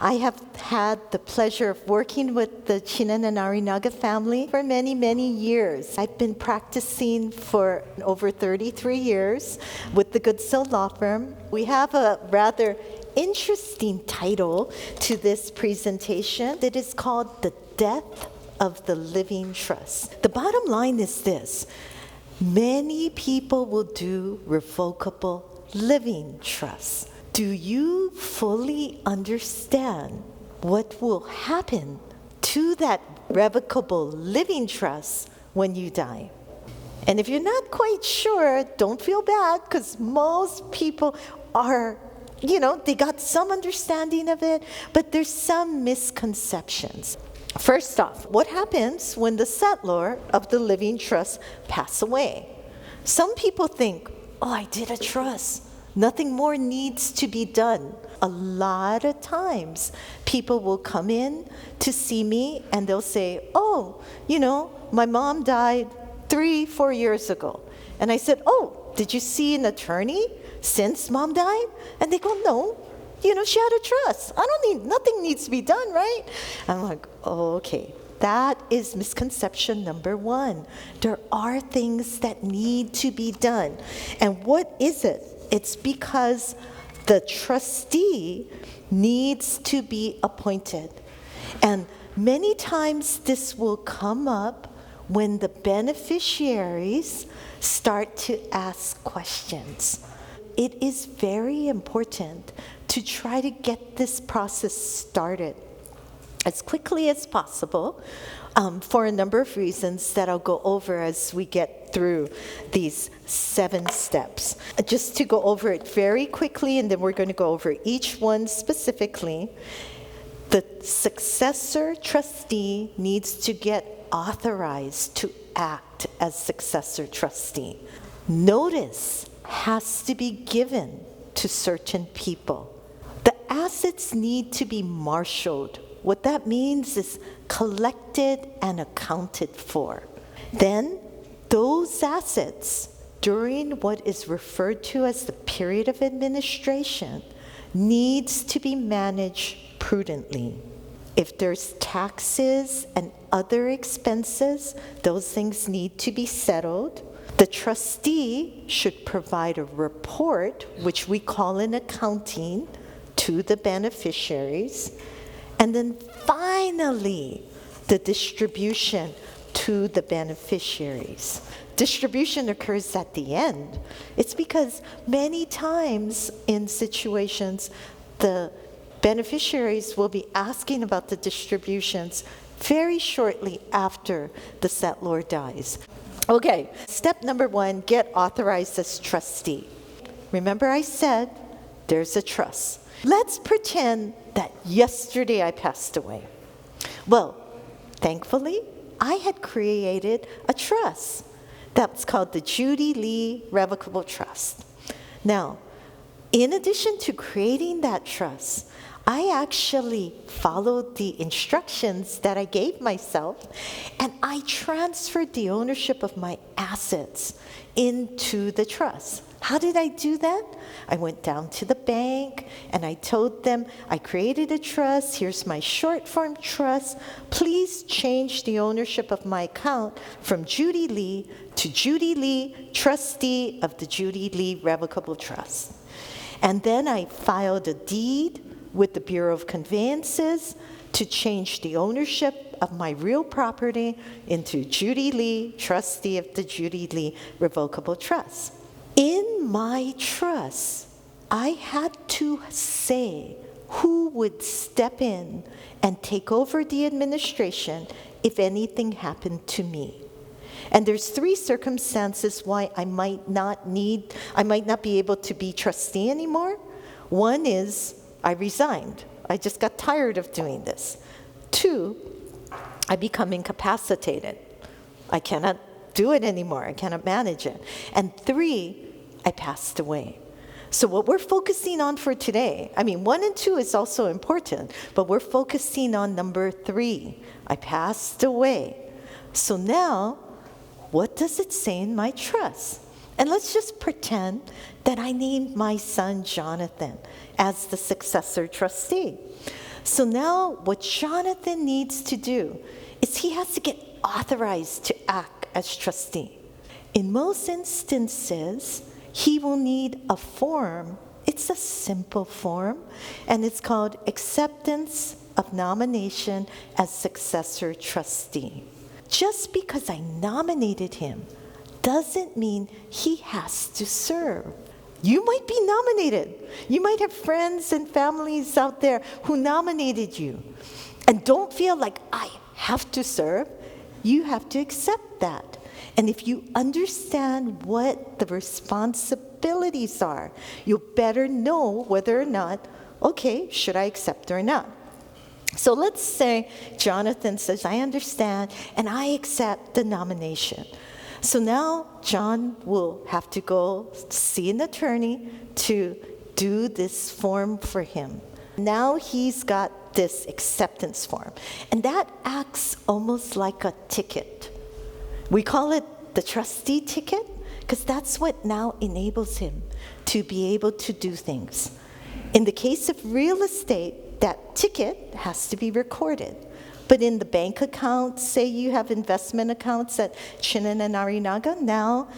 I have had the pleasure of working with the Chinen&Arinaga family for many, many years. I've been practicing for over 33 years with the Goodsill Law Firm. We have a rather interesting title to this presentation. It is called The Death of the Living Trust. The bottom line is this: many people will do revocable living trusts. Do you fully understand what will happen to that revocable living trust when you die? And if you're not quite sure, don't feel bad, because most people are, they got some understanding of it, but there's some misconceptions. First off, what happens when the settlor of the living trust pass away? Some people think, I did a trust. Nothing more needs to be done. A lot of times, people will come in to see me and they'll say, my mom died 3-4 years ago. And I said, did you see an attorney since mom died? And they go, no. She had a trust. Nothing needs to be done, right? I'm like, okay. That is misconception number one. There are things that need to be done. And what is it? It's because the trustee needs to be appointed. And many times this will come up when the beneficiaries start to ask questions. It is very important to try to get this process started as quickly as possible, for a number of reasons that I'll go over as we get through these 7 steps. Just to go over it very quickly, and then we're going to go over each one specifically. The successor trustee needs to get authorized to act as successor trustee. Notice has to be given to certain people. The assets need to be marshaled. What that means is collected and accounted for. Then those assets, during what is referred to as the period of administration, needs to be managed prudently. If there's taxes and other expenses, those things need to be settled. The trustee should provide a report, which we call an accounting, to the beneficiaries. And then finally, the distribution to the beneficiaries. Distribution occurs at the end. It's because many times in situations, the beneficiaries will be asking about the distributions very shortly after the settlor dies. Okay, step number 1, get authorized as trustee. Remember I said there's a trust. Let's pretend that yesterday I passed away. Well, thankfully, I had created a trust that's called the Judy Lee Revocable Trust. Now, in addition to creating that trust, I actually followed the instructions that I gave myself, and I transferred the ownership of my assets into the trust. How did I do that? I went down to the bank and I told them, I created a trust, here's my short form trust, please change the ownership of my account from Judy Lee to Judy Lee, trustee of the Judy Lee Revocable Trust. And then I filed a deed with the Bureau of Conveyances to change the ownership of my real property into Judy Lee, trustee of the Judy Lee Revocable Trust. In my trust, I had to say who would step in and take over the administration if anything happened to me. And there's 3 circumstances why I might not be able to be trustee anymore. One is I resigned. I just got tired of doing this. 2, I become incapacitated. I cannot do it anymore. I cannot manage it. And 3, I passed away. So what we're focusing on for today, 1 and 2 is also important, but we're focusing on number 3. I passed away. So now, what does it say in my trust? And let's just pretend that I named my son Jonathan as the successor trustee. So now what Jonathan needs to do is he has to get authorized to act as trustee. In most instances, he will need a form. It's a simple form, and it's called Acceptance of Nomination as Successor Trustee. Just because I nominated him doesn't mean he has to serve. You might be nominated. You might have friends and families out there who nominated you and don't feel like I have to serve. You have to accept that. And if you understand what the responsibilities are, you'll better know whether or not, okay, should I accept or not? So let's say Jonathan says, I understand, and I accept the nomination. So now John will have to go see an attorney to do this form for him. Now he's got this acceptance form, and that acts almost like a ticket. We call it the trustee ticket because that's what now enables him to be able to do things. In the case of real estate, that ticket has to be recorded. But in the bank account, say you have investment accounts at Chinen&Arinaga, now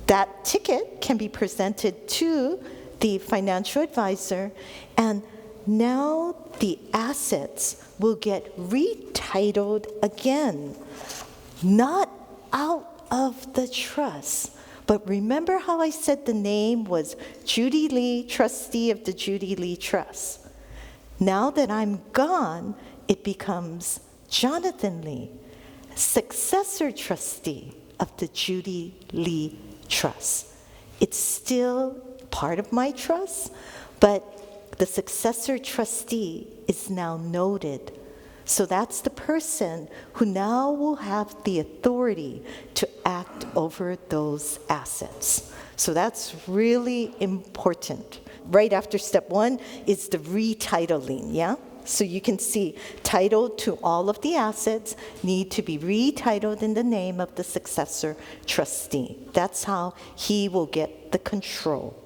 that ticket can be presented to the financial advisor, and now the assets will get retitled again, not out of the trust. But remember how I said the name was Judy Lee, trustee of the Judy Lee Trust. Now that I'm gone, it becomes Jonathan Lee, successor trustee of the Judy Lee Trust. It's still part of my trust, but the successor trustee is now noted. So that's the person who now will have the authority to act over those assets. So that's really important. Right after step one is the retitling, yeah? So you can see title to all of the assets need to be retitled in the name of the successor trustee. That's how he will get the control.